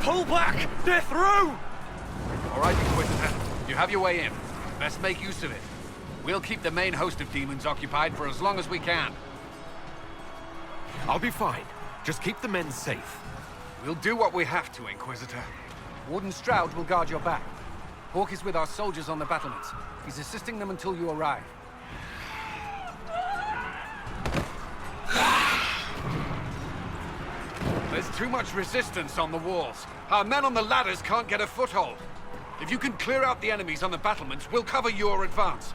Pull back! They're through! All right, Inquisitor. You have your way in. Best make use of it. We'll keep the main host of demons occupied for as long as we can. I'll be fine. Just keep the men safe. We'll do what we have to, Inquisitor. Warden Stroud will guard your back. Hawk is with our soldiers on the battlements. He's assisting them until you arrive. There's too much resistance on the walls. Our men on the ladders can't get a foothold. If you can clear out the enemies on the battlements, we'll cover your advance.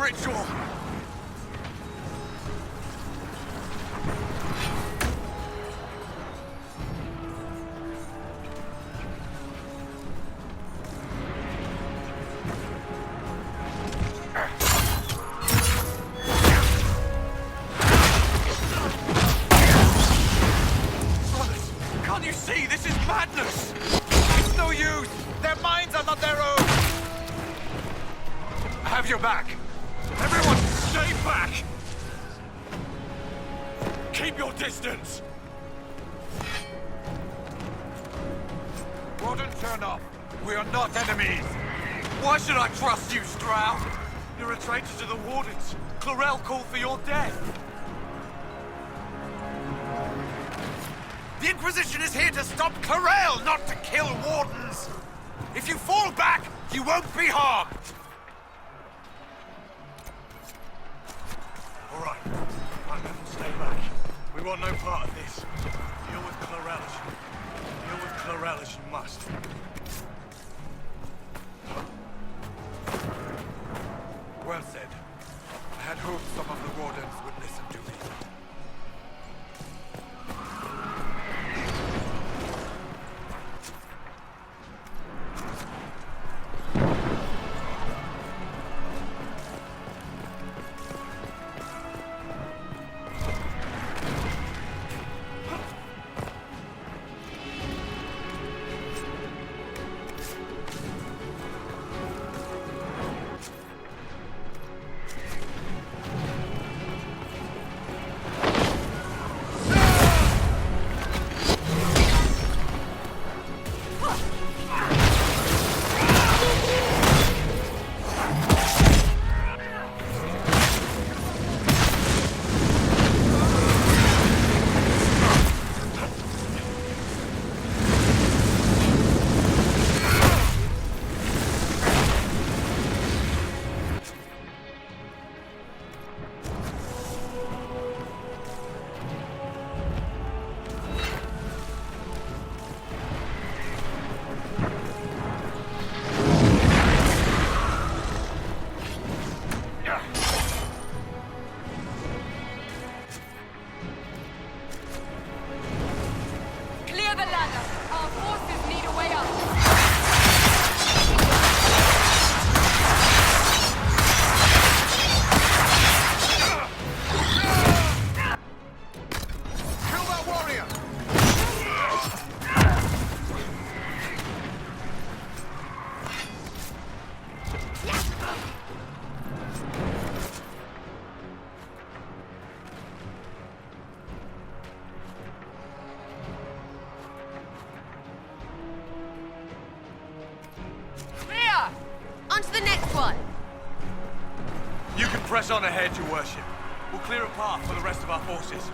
Ritual! Brothers, can't you see? This is madness! It's no use! Their minds are not their own! I have your back! Everyone, stay back! Keep your distance! Warden, turn off. We are not enemies. Why should I trust you, Stroud? You're a traitor to the Wardens. Clarel called for your death. The Inquisition is here to stop Clarel, not to kill Wardens! If you fall back, you won't be harmed! All right. My men will stay back. We want no part of this. Deal with Clarel as you... Deal with Clarel as you must. Well said. I had hoped some of the Wardens would listen to me. one. You can press on ahead, Your Worship. We'll clear a path for the rest of our forces.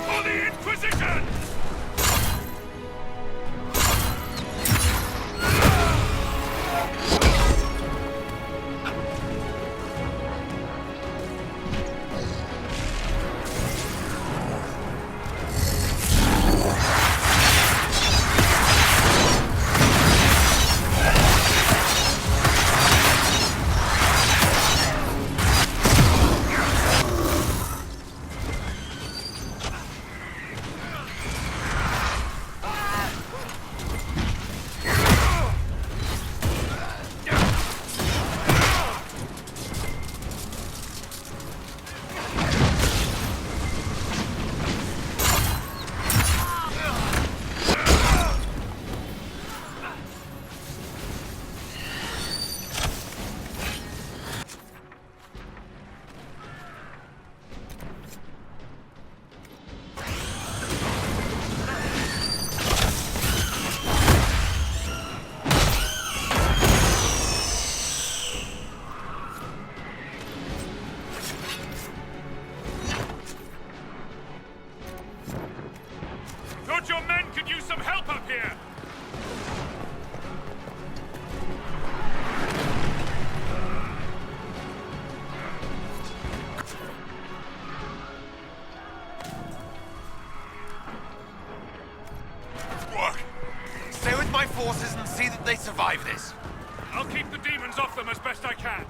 For the Inquisition! Thought your men could use some help up here! Work. Stay with my forces and see that they survive this. I'll keep the demons off them as best I can.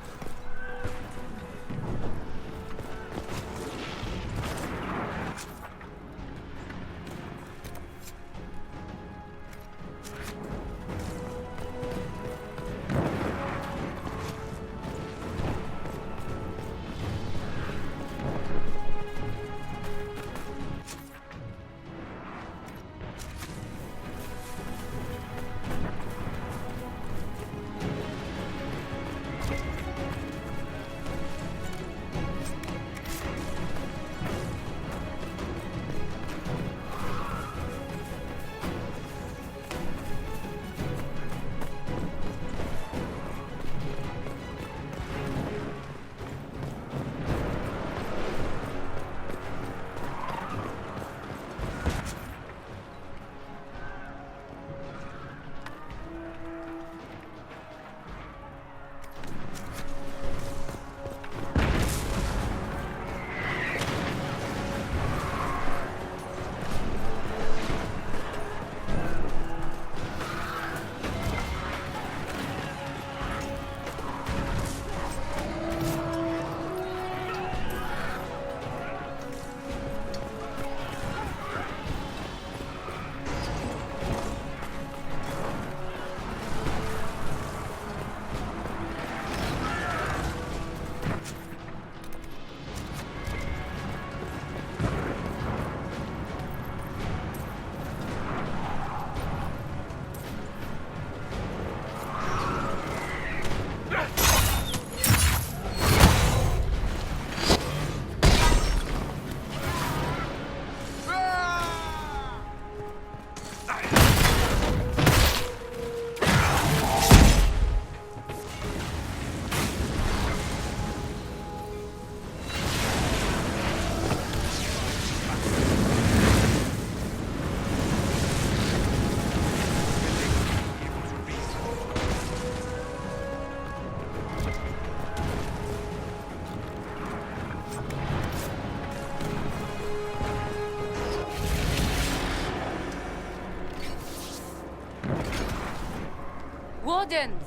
Wardens!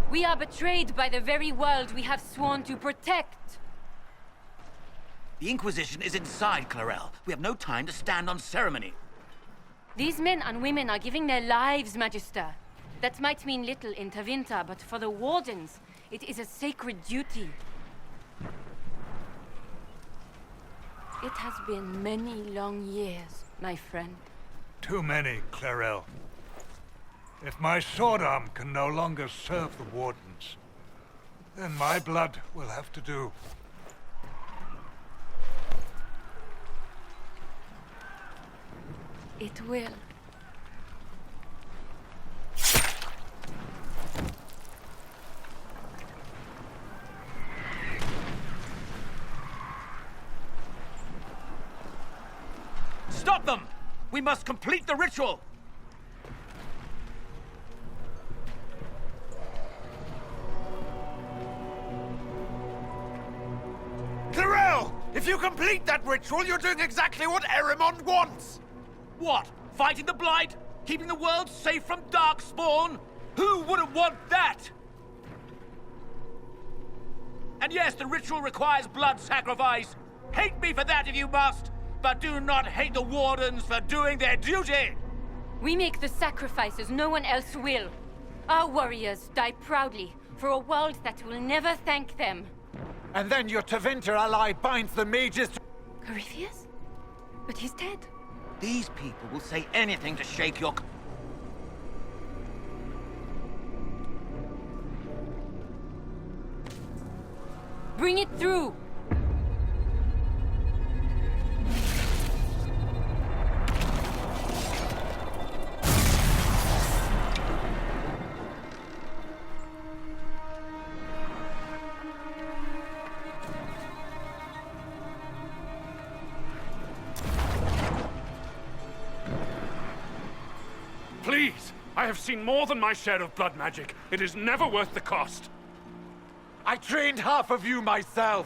We are betrayed by the very world we have sworn to protect! The Inquisition is inside, Clarel. We have no time to stand on ceremony. These men and women are giving their lives, Magister. That might mean little in Tavinta, but for the Wardens, it is a sacred duty. It has been many long years, my friend. Too many, Clarel. If my sword arm can no longer serve the Wardens, then my blood will have to do. It will. Stop them! We must complete the ritual! Clarel! If you complete that ritual, you're doing exactly what Erimond wants! What? Fighting the Blight? Keeping the world safe from Darkspawn? Who wouldn't want that? And yes, the ritual requires blood sacrifice. Hate me for that if you must, but do not hate the Wardens for doing their duty! We make the sacrifices no one else will. Our warriors die proudly for a world that will never thank them. And then your Tavinta ally binds the mages to... Corypheus? But he's dead. These people will say anything to shake your... Bring it through! Please! I have seen more than my share of blood magic. It is never worth the cost. I trained half of you myself!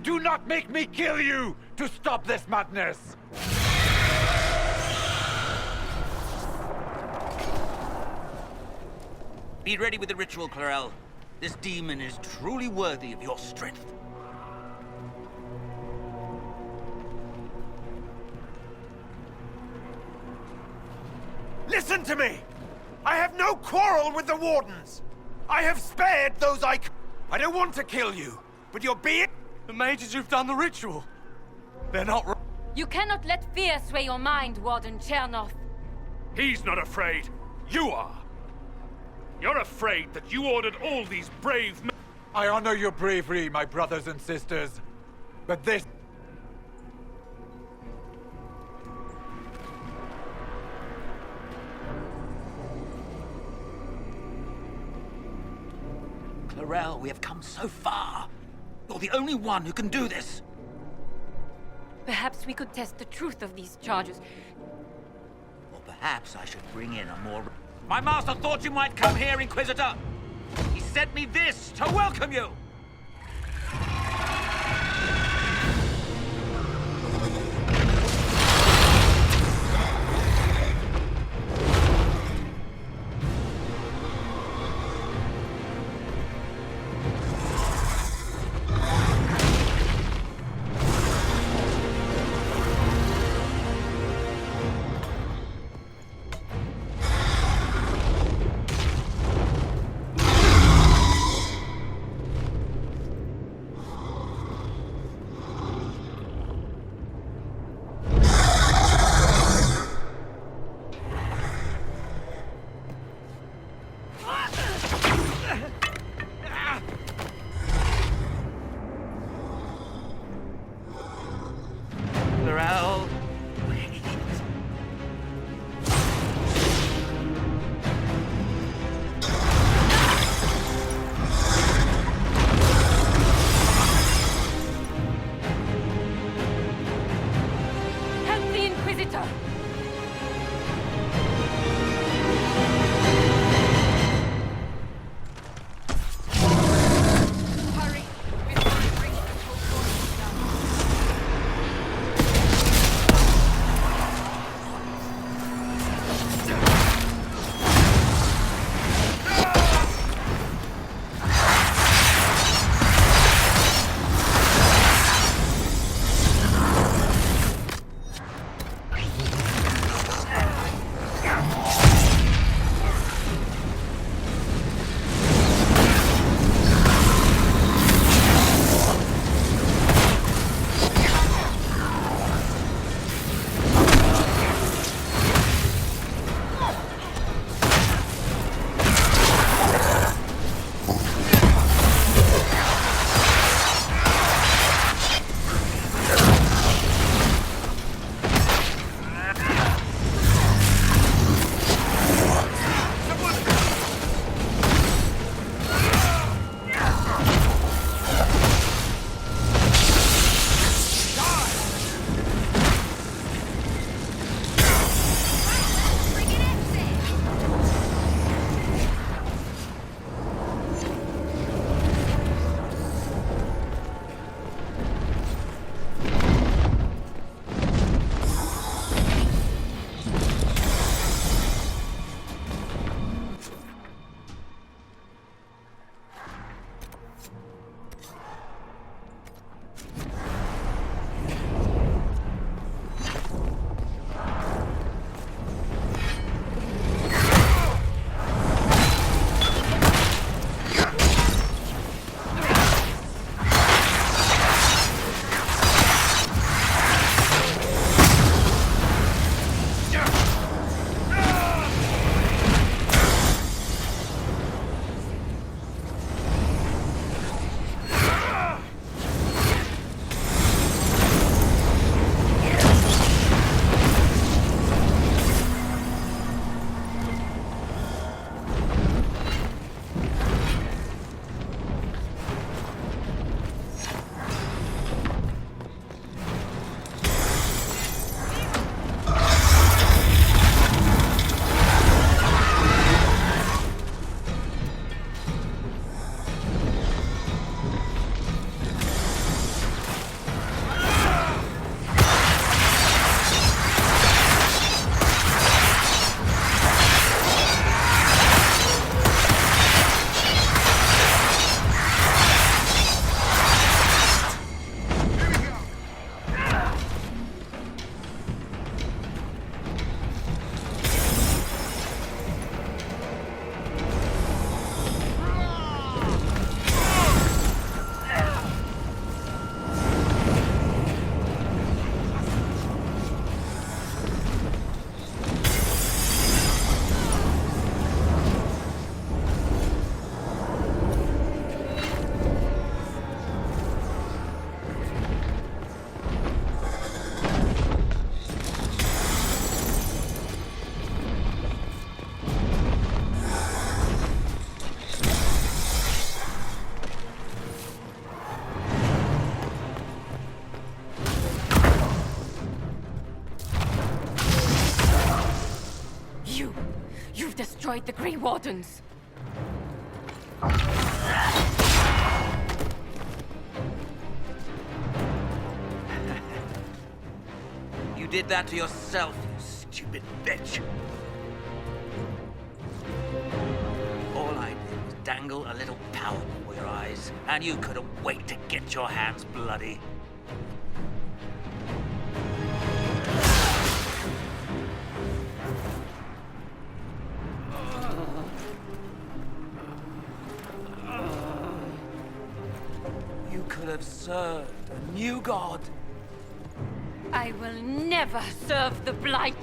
Do not make me kill you to stop this madness! Be ready with the ritual, Clarel. This demon is truly worthy of your strength. Listen to me! I have no quarrel with the Wardens! I have spared those I don't want to kill you, but you're being... The mages who've done the ritual. They're not... You cannot let fear sway your mind, Warden Chernoff. He's not afraid. You are. You're afraid that you ordered all these brave men. I honor your bravery, my brothers and sisters. But this... Clarel, we have come so far. You're the only one who can do this. Perhaps we could test the truth of these charges. Or perhaps I should bring in a more... My master thought you might come here, Inquisitor! He sent me this to welcome you! You've destroyed the Grey Wardens. You did that to yourself, you stupid bitch. All I did was dangle a little power before your eyes, and you couldn't wait to get your hands bloody. You could have served a new god. I will never serve the Blight.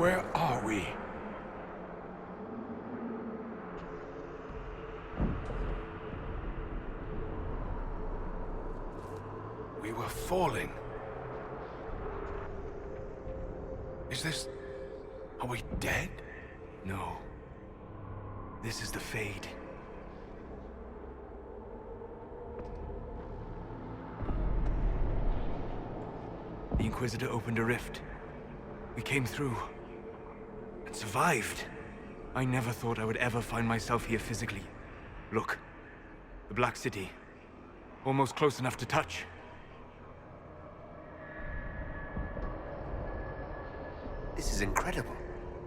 Where are we? We were falling. Is this... Are we dead? No. This is the Fade. The Inquisitor opened a rift. We came through. And survived. I never thought I would ever find myself here physically. Look. The Black City. Almost close enough to touch. This is incredible.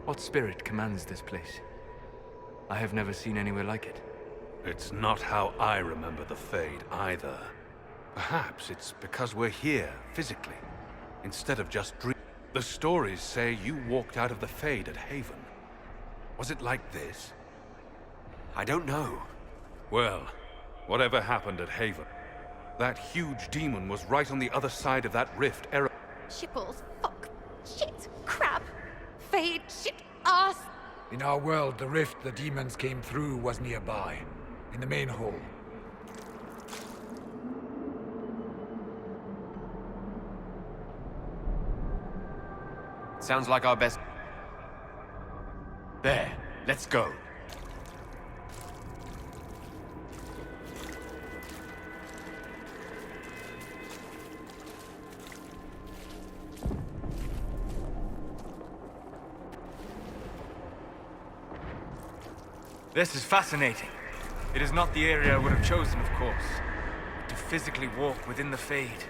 What spirit commands this place? I have never seen anywhere like it. It's not how I remember the Fade, either. Perhaps it's because we're here, physically, instead of just dreaming. The stories say you walked out of the Fade at Haven. Was it like this? I don't know. Well, whatever happened at Haven, that huge demon was right on the other side of that rift. Shipples, fuck, shit, crap, fade, shit, ass. In our world, the rift the demons came through was nearby, in the main hall. Sounds like our best... There, let's go. This is fascinating. It is not the area I would have chosen, of course. But to physically walk within the Fade.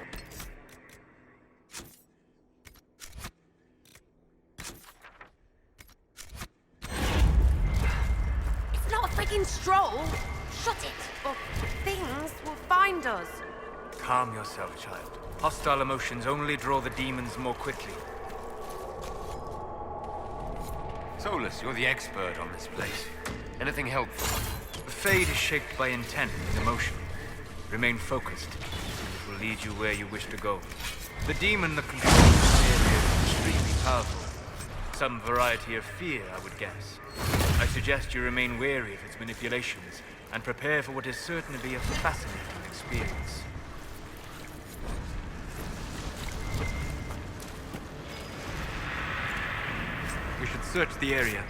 It's not a freaking stroll. Shut it, or things will find us. Calm yourself, child. Hostile emotions only draw the demons more quickly. Solus, you're the expert on this place. Anything helpful? The Fade is shaped by intent and emotion. Remain focused, and it will lead you where you wish to go. The demon that controls this area is extremely powerful. Some variety of fear, I would guess. I suggest you remain wary of its manipulations, and prepare for what is certain to be a fascinating experience. We should search the area.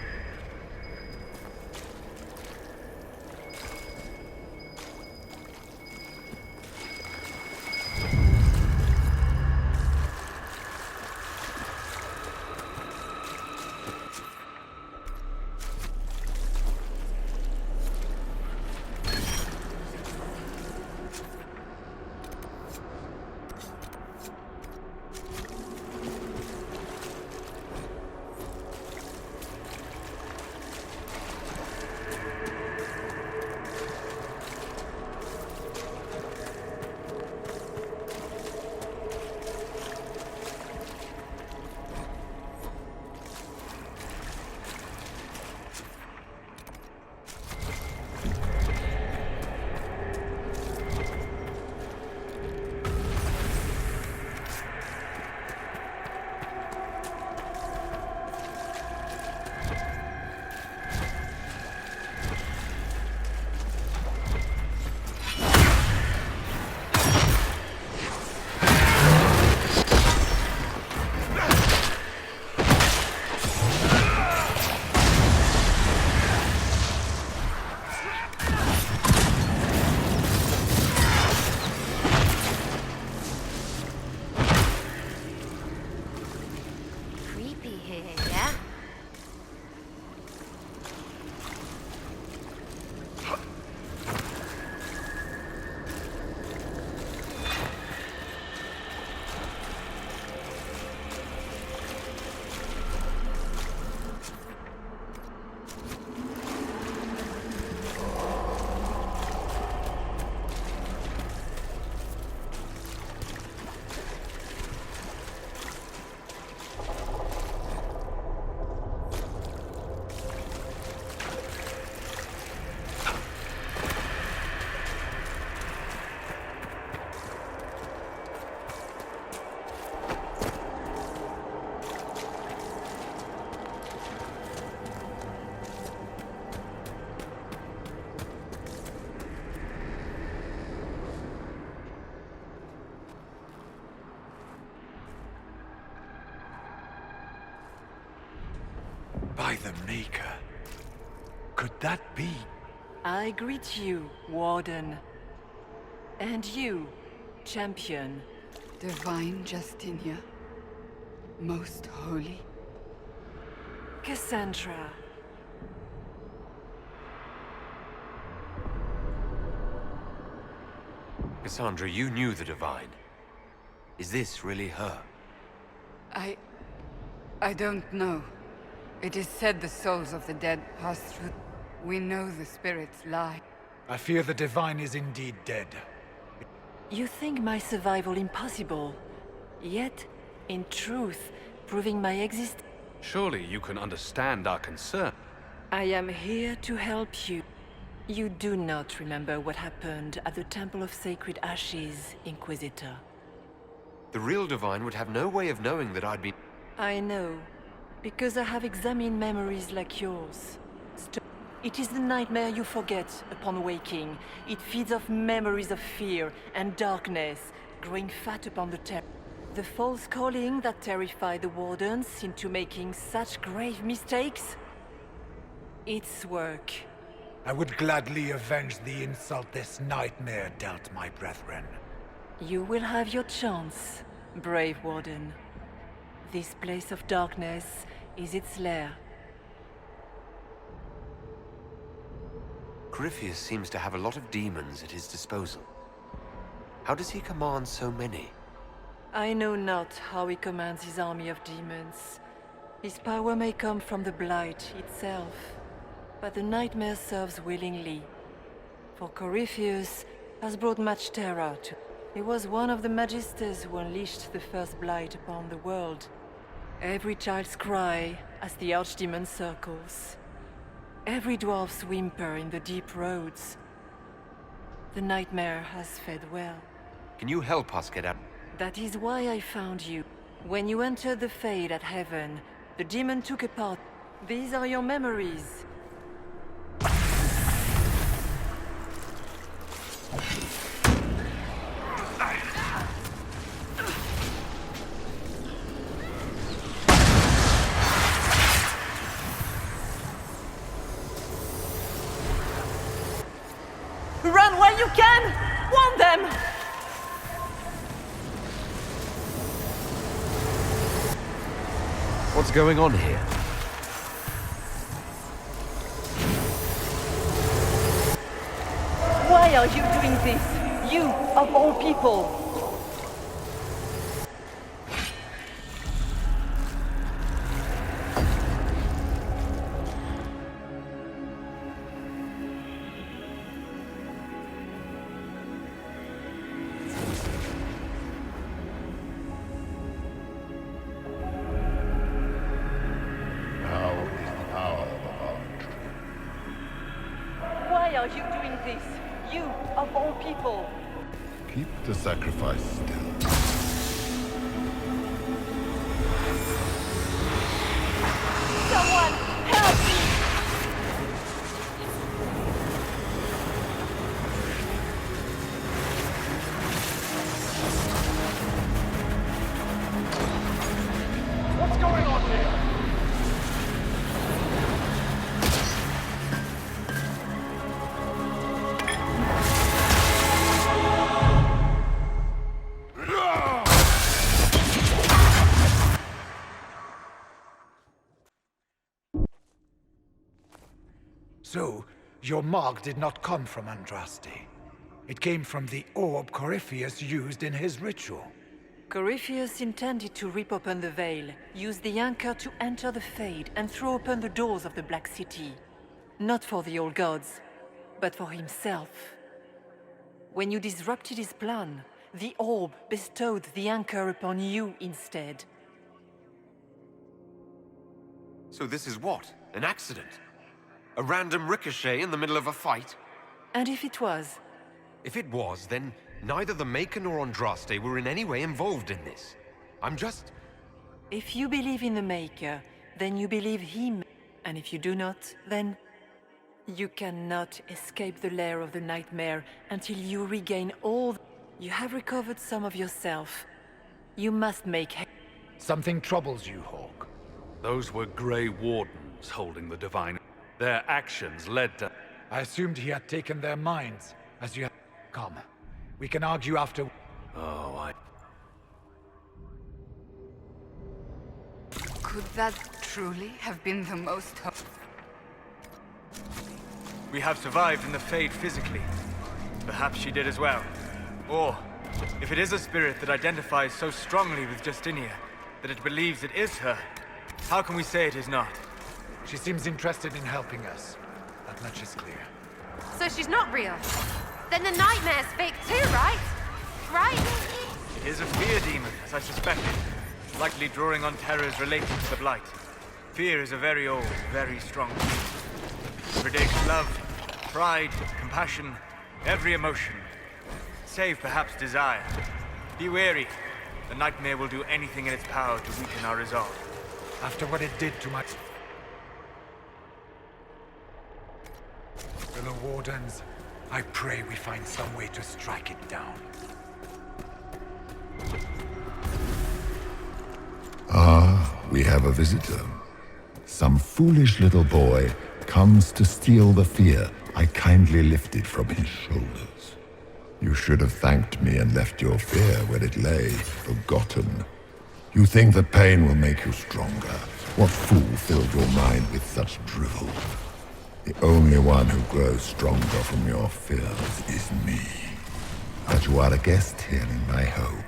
By the Maker. Could that be? I greet you, Warden. And you, Champion. Divine Justinia. Most holy. Cassandra. Cassandra, you knew the Divine. Is this really her? I don't know. It is said the souls of the dead pass through. We know the spirits lie. I fear the Divine is indeed dead. You think my survival impossible, yet, in truth, proving my existence. Surely you can understand our concern. I am here to help you. You do not remember what happened at the Temple of Sacred Ashes, Inquisitor. The real Divine would have no way of knowing that I'd be... I know, because I have examined memories like yours. It is the nightmare you forget upon waking. It feeds off memories of fear and darkness, growing fat upon the terror. The false calling that terrified the Wardens into making such grave mistakes? Its work. I would gladly avenge the insult this nightmare dealt my brethren. You will have your chance, brave Warden. This place of darkness is its lair. Corypheus seems to have a lot of demons at his disposal. How does he command so many? I know not how he commands his army of demons. His power may come from the Blight itself, but the nightmare serves willingly. For Corypheus has brought much terror to... He was one of the Magisters who unleashed the first Blight upon the world. Every child's cry as the Archdemon circles. Every dwarf's whimper in the deep roads. The nightmare has fed well. Can you help us get out? That is why I found you. When you entered the Fade at Heaven, the demon took apart. These are your memories. Run while you can! Warn them! What's going on here? Why are you doing this? You, of all people! Why are you doing this? You, of all people! Keep the sacrifice still. Someone, help me! What's going on here? So, your mark did not come from Andraste. It came from the orb Corypheus used in his ritual. Corypheus intended to rip open the veil, use the anchor to enter the Fade, and throw open the doors of the Black City. Not for the old gods, but for himself. When you disrupted his plan, the orb bestowed the anchor upon you instead. So this is what? An accident? A random ricochet in the middle of a fight? And if it was? If it was, then neither the Maker nor Andraste were in any way involved in this. I'm just... If you believe in the Maker, then you believe him. And if you do not, then... You cannot escape the lair of the nightmare until you regain all... You have recovered some of yourself. You must make... Something troubles you, Hawk. Those were Grey Wardens. holding the divine. Their actions led to... I assumed he had taken their minds, as you had come. We can argue after... Oh, Could that truly have been the most... We have survived in the Fade physically. Perhaps she did as well. Or, if it is a spirit that identifies so strongly with Justinia, that it believes it is her, how can we say it is not? She seems interested in helping us. That much is clear. So she's not real. Then the nightmare's fake too, right? Right? It is a fear demon, as I suspected. Likely drawing on terrors related to the Blight. Fear is a very old, very strong thing. Predates love, pride, compassion, every emotion. Save perhaps desire. Be wary. The nightmare will do anything in its power to weaken our resolve. After what it did to my... For the Wardens, I pray we find some way to strike it down. Ah, we have a visitor. Some foolish little boy comes to steal the fear I kindly lifted from his shoulders. You should have thanked me and left your fear where it lay, forgotten. You think that pain will make you stronger. What fool filled your mind with such drivel? The only one who grows stronger from your fears is me. But you are a guest here in my home,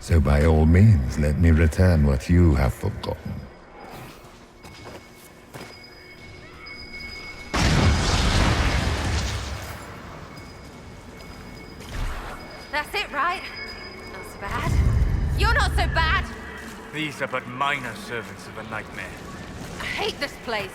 so by all means let me return what you have forgotten. That's it, right? Not so bad. You're not so bad! These are but minor servants of a nightmare. I hate this place.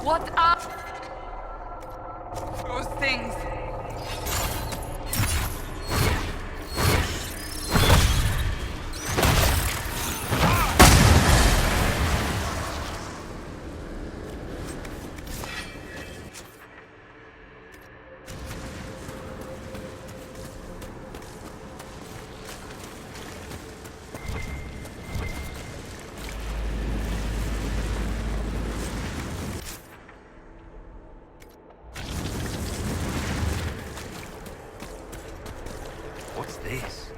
What are those things? What's this?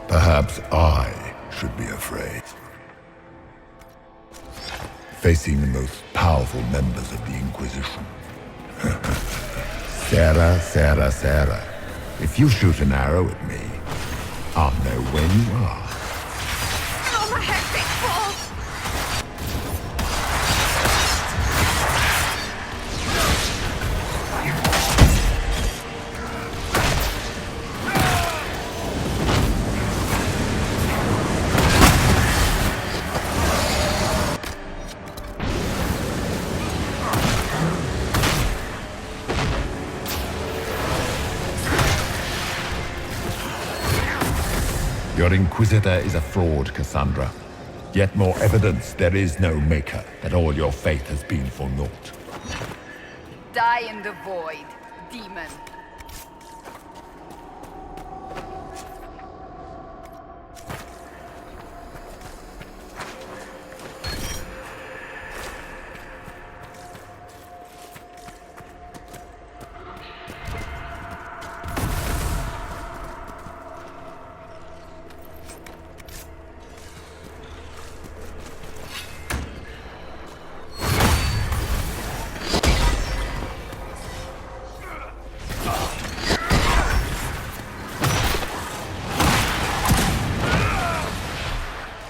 Perhaps I should be afraid. Facing the most powerful members of the Inquisition. Sarah. If you shoot an arrow at me, I'll know where you are. Oh, my hectic balls! Your Inquisitor is a fraud, Cassandra. Yet more evidence there is no Maker, that all your faith has been for naught. Die in the void, demon.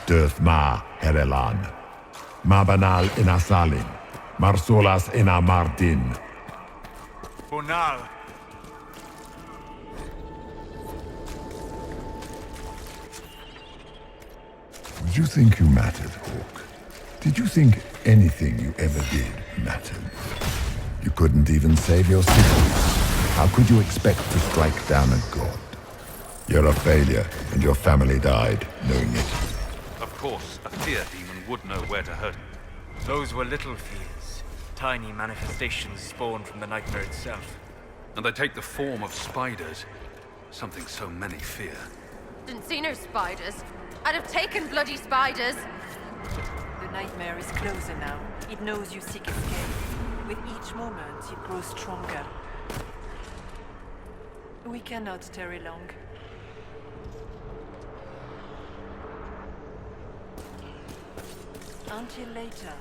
Döth ma Herelan. Mabanal inasalin. Marsolas ina Mardin. Bonal. Did you think you mattered, Hawk? Did you think anything you ever did mattered? You couldn't even save your city. How could you expect to strike down a god? You're a failure, and your family died knowing it. Of course, a fear demon would know where to hurt him. Those were little fears. Tiny manifestations spawned from the nightmare itself. And they take the form of spiders. Something so many fear. Didn't see no spiders. I'd have taken bloody spiders. The nightmare is closer now. It knows you seek escape. With each moment, it grows stronger. We cannot tarry long. Until later.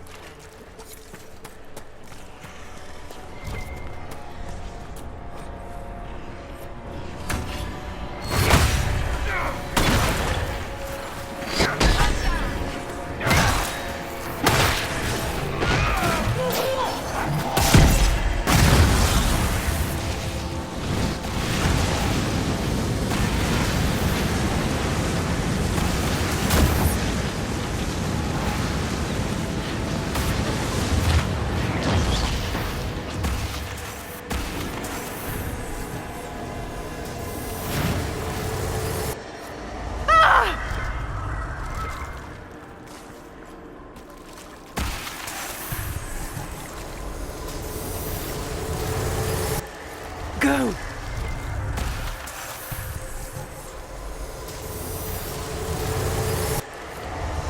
Go!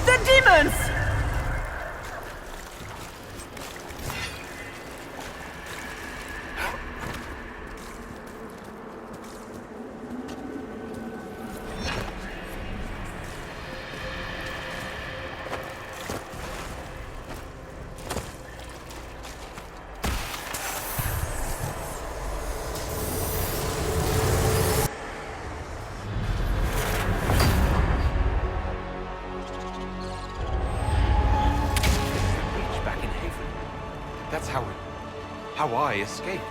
The demons! That's how I escaped.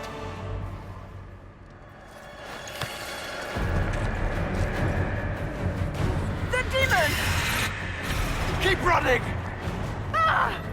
The demon! Keep running! Ah!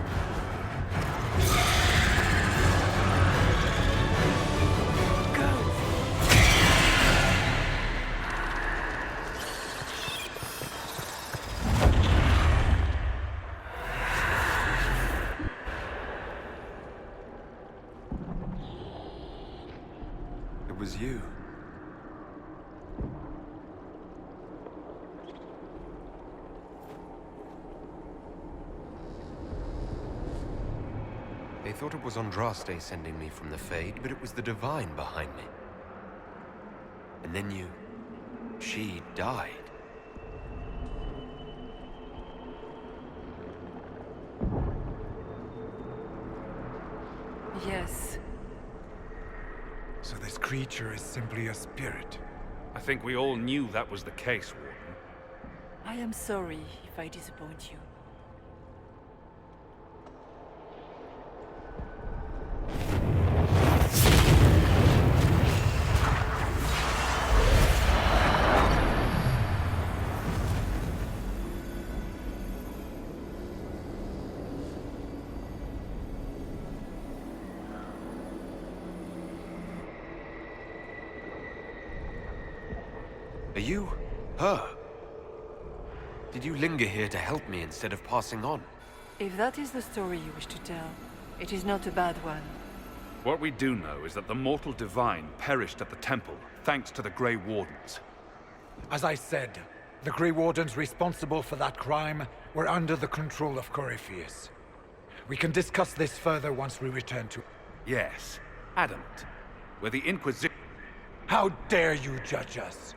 It was you. They thought it was Andraste sending me from the Fade, but it was the Divine behind me. And then she died. Yes. So this creature is simply a spirit. I think we all knew that was the case, Warden. I am sorry if I disappoint you. Are you her? Did you linger here to help me instead of passing on? If that is the story you wish to tell, it is not a bad one. What we do know is that the mortal divine perished at the temple, thanks to the Grey Wardens. As I said, the Grey Wardens responsible for that crime were under the control of Corypheus. We can discuss this further once we return to... Yes, adamant. Where the Inquisition... How dare you judge us?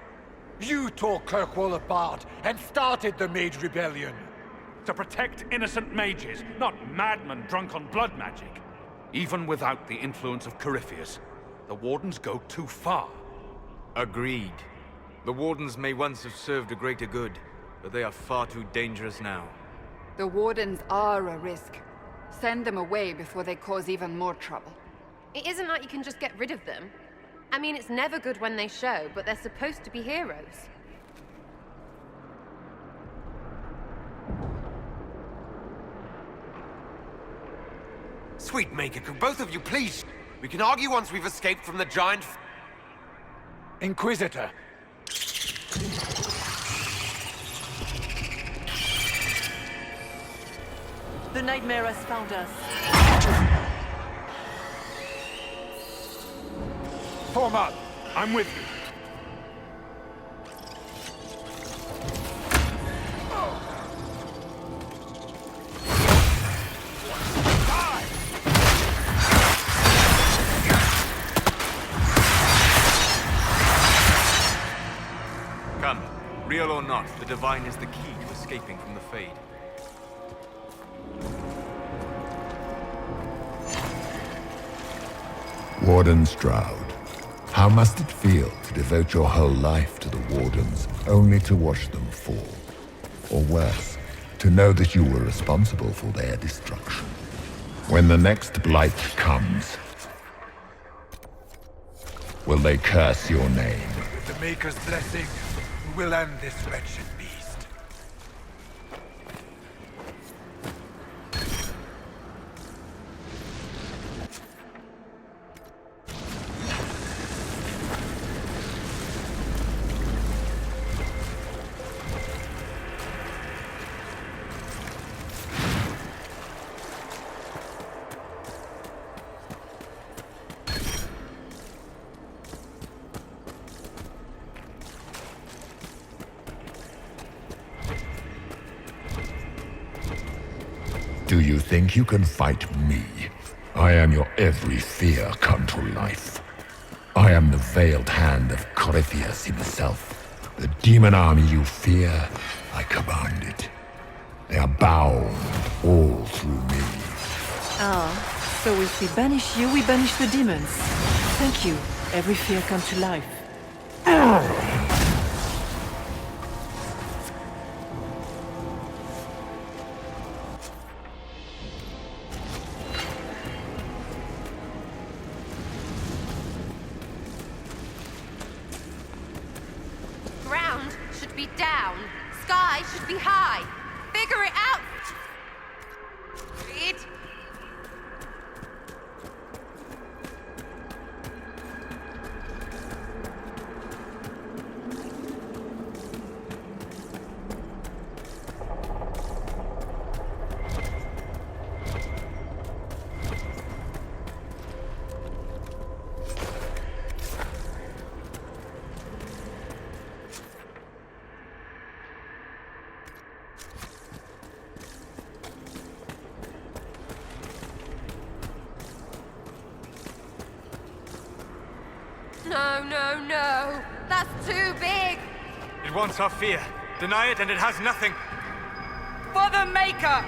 You tore Kirkwall apart and started the Mage Rebellion. To protect innocent mages, not madmen drunk on blood magic. Even without the influence of Corypheus, the Wardens go too far. Agreed. The Wardens may once have served a greater good, but they are far too dangerous now. The Wardens are a risk. Send them away before they cause even more trouble. It isn't like you can just get rid of them. I mean, it's never good when they show, but they're supposed to be heroes. Sweet Maker, could both of you please... We can argue once we've escaped from the giant... Inquisitor! The nightmare has found us. Form up! I'm with you. Come, real or not, the Divine is the key to escaping from the Fade. Warden Stroud, how must it feel to devote your whole life to the Wardens, only to watch them fall? Or worse, to know that you were responsible for their destruction? When the next blight comes, will they curse your name? With the Maker's blessing, we will end this wretched beast. Do you think you can fight me? I am your every fear come to life. I am the veiled hand of Corypheus himself. The demon army you fear, I command it. They are bound all through me. Ah, so if we banish you, we banish the demons. Thank you. Every fear come to life. Ground should be down. Sky should be high. Figure it out! Read. No, no, no. That's too big. It wants our fear. Deny it and it has nothing. For the Maker!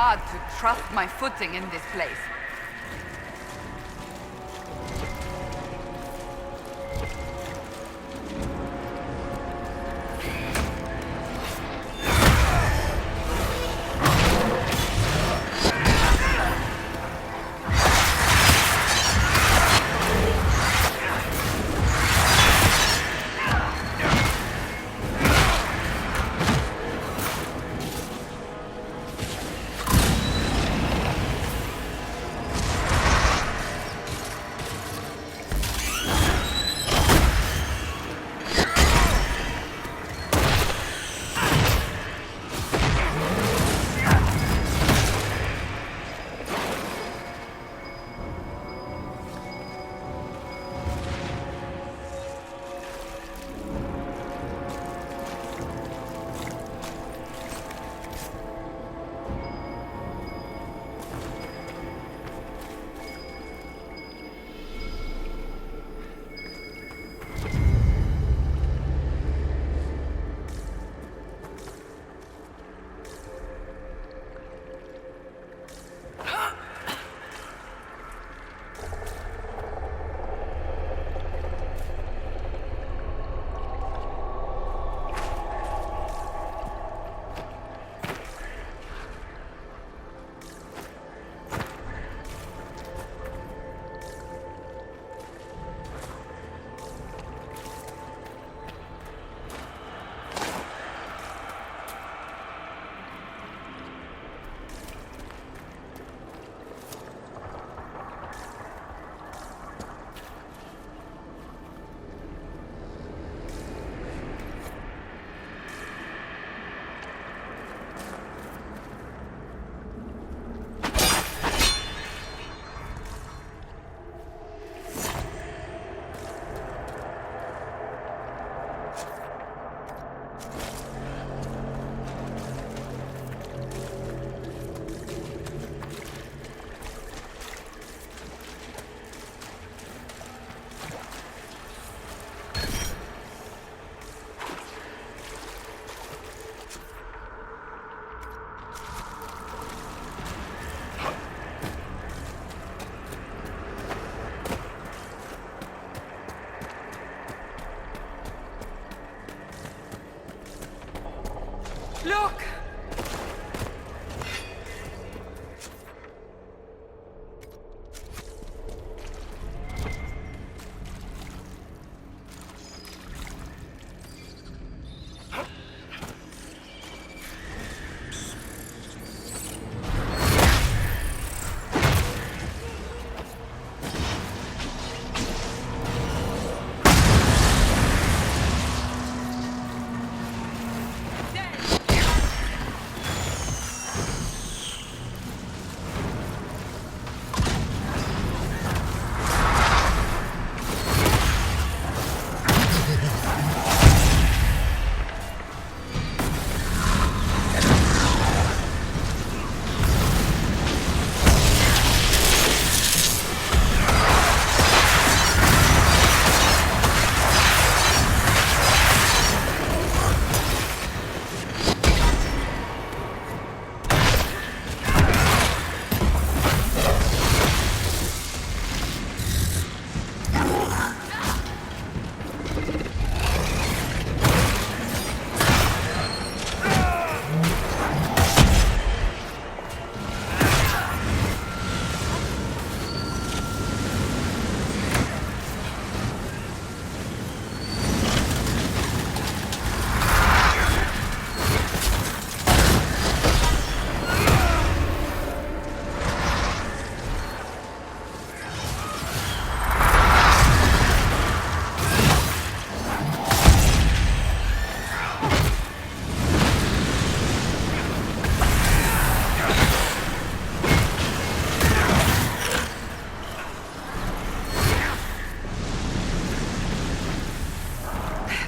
hard to trust my footing in this place. Look!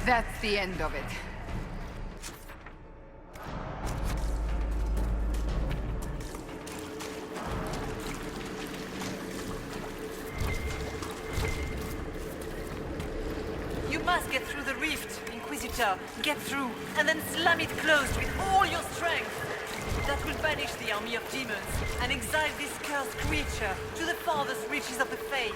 That's the end of it. You must get through the rift, Inquisitor. Get through, and then slam it closed with all your strength. that will banish the army of demons and exile this cursed creature to the farthest reaches of the Fade.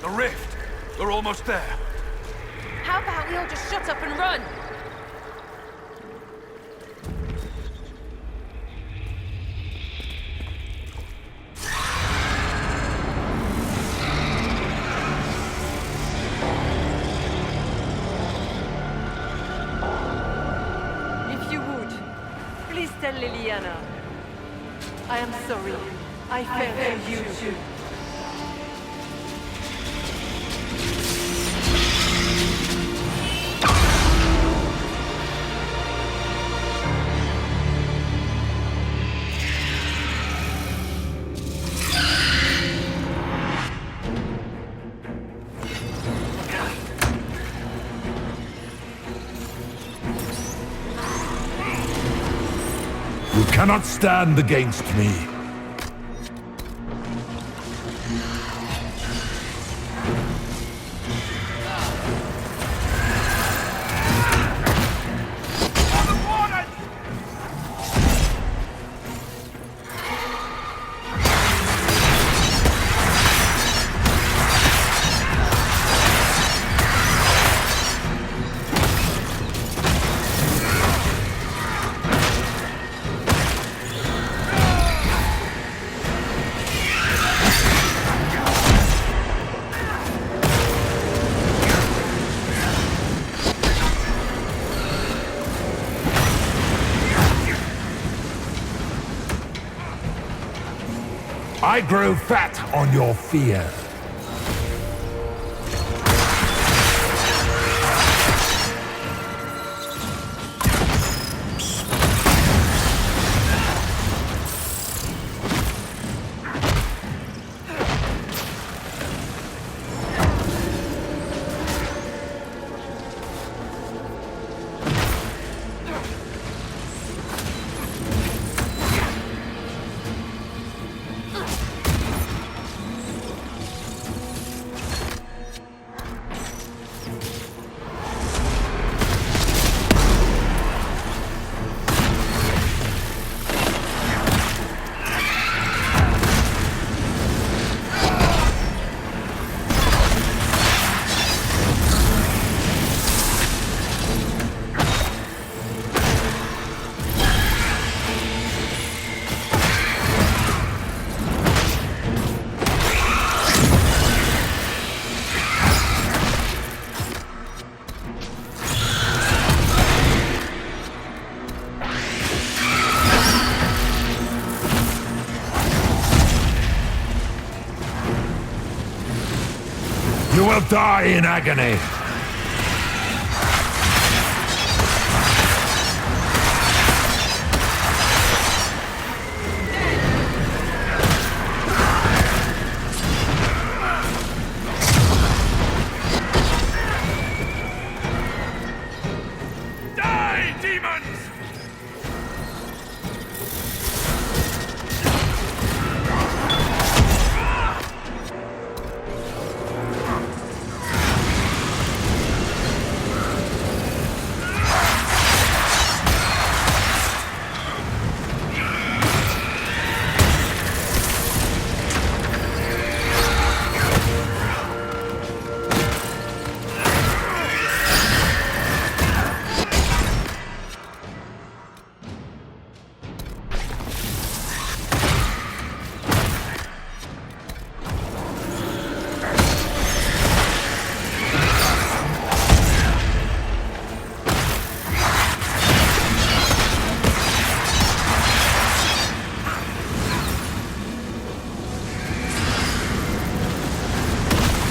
The rift! We're almost there. How about we all just shut up and run? If you would, please tell Liliana. I am sorry. I failed for you too. You cannot stand against me. I grow fat on your fear. You will die in agony. Die, demons!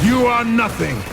You are nothing.